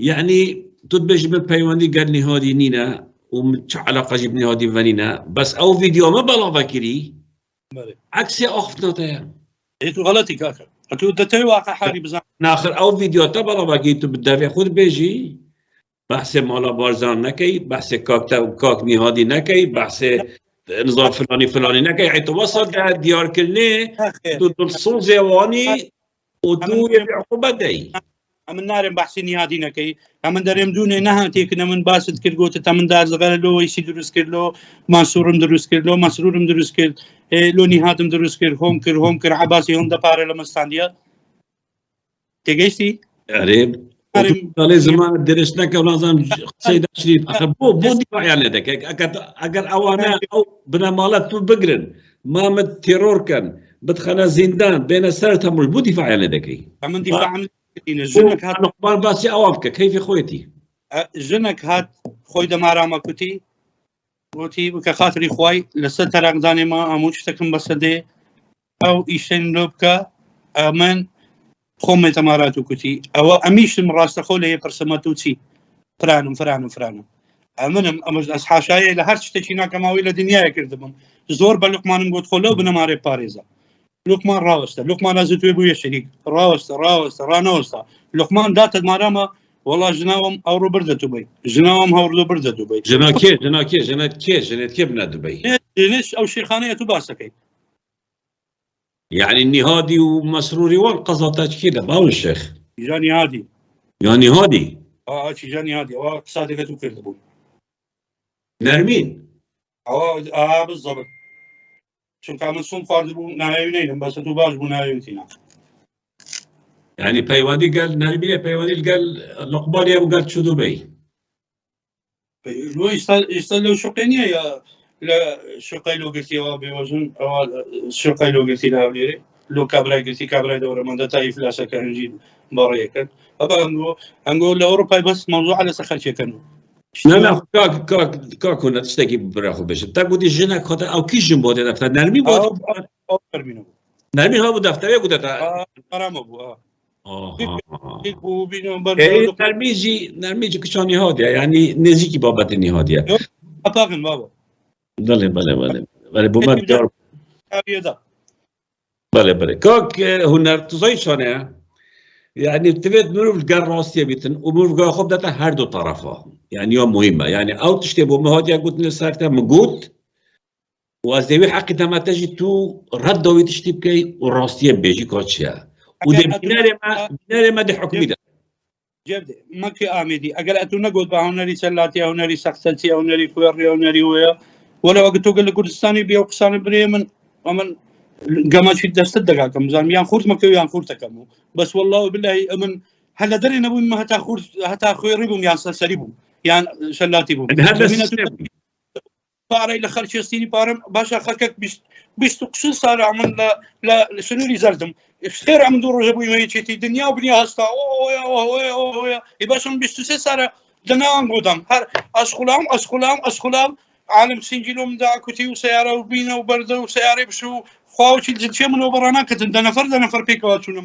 يعني تدبج من بيواني قال نهادي نينا ومتش علاقة جيب نهادي فانينا بس أو فيديو ما بلا فاكري عكسي أخفنا تايا تو غلطي كاكا أتو دتي واقع حالي بزان ناخر أو فيديو تبلا باقي تو بدافع خود بيجي بحث مالا بارزان نكي بحث كاك نهادي نكي بحث نظام فلاني نكي حيث وصل ديار كلني دول صو زيواني ودو يعقوبة داي من نارم بحثي نهادي نكي من دريم دون نهاتي كنا من باسد كرغوت تمن دار زغلو يسي دروس كرلو منصورم دروس كرلو مسرورم دروس كر لو نهادم دروس كر هم كر عباسي هم دبار لمستانديا تيجيسي قريب قال زمان درسنا كولازم سيد شريف اخ بو دفاع يعني هذاك اگر اوانا او بنا مالات بقرن ما مت تيرور كان بدخنا زندان بين سرتهم مش بو دفاع يعني هذاك من دفاع عن جنك هات نقبال باسي اوابك كيف خويتي جنك هات خوي دمارا ما كنتي قلتي بكخاطري خوي لستر اقداني ما اموش تكن بسدي او ايشين لوبكا من خومي تماراتو كتي او اميش مراست خولي برسماتو تي فرانم امنم امج اصحاشاي لهرش تشينا كما ويل دنيا كردم زور بلقمان قلت خلو بنماري باريزا لقمان راوستا لقمان ازت ويبو يشريك راوستا رانوستا لقمان دات ماراما والله جناوم او برده دبي جناوم هورلو برده دبي جنات كي بنا دبي ليش او شيخانيه تباسكي يعني النهادي ومسروري والقزطاج كده باو الشيخ جاني هادي جاني هادي صادقة وكذبون نرمين بالضبط شو كان صوم فرد بو نهايين بس تو باش بو نهايتنا يعني بيواني قال نرمين بيواني قال لقبالي ابو قال شو دبي لو يستلو شقينيه يا لا شقي لو قلتي بوزن شقي لو قلتي لها وليري لو كابراي قلتي كابراي دورة من دتاي فلاسة كان نجيب باريكا أبغى نقول لأوروبا بس موضوع على سخر شيء كانوا لا كاك كنا تشتكي براخو باش تقول دي جنك خاطر او كي جنبو دفتر نرمي بود نرمي ها بود دفتر يقول دفتر حرام ابو نرميجي كشاني هادية يعني نزيكي بابت النهادية أطاقن بابا بله بوما دار بله كاك هنر تزاي شانه يعني تبيت نروف الجراستية بيتن ومروف خب داتا هر دو طرفها يعني يوم مهمة يعني او تشتي بوما هادية قلت نسارتها مقوت وازدوي حقي تما تجي تو رد دوي تشتي بكي وراستية بيجي كوتشيا وده بناري ما دي حكمي ده جبد مكي آمدي أقل أتونا قلت بهونري سلاتي هونري سختلتي هونري كويري هونري ويا ولا وقت تقول الكردستاني بيوقساني بريمن ومن قامت في دست الدقا كم زان يان خورت مكي يان خورت كمو بس والله بالله أمن هلا دري نبوي ما هتا خيريبهم يان سلسليبهم يان سلاتي بهم باري لخرج يستيني بارم باشا خلكك بيستقصي صار عمل لا شنو اللي زردم خير عم ندور جابوا يميتي دنيا وبنيا هستا اوه يباشم بيستوسي صار دنا قدام هر اشخلام عالم سنجلهم دا كتي وسياره وبينا وبرده وسياره بشو خواوش الجلشيه من وبرانا كتن دنا فرد نفر بيكواتشون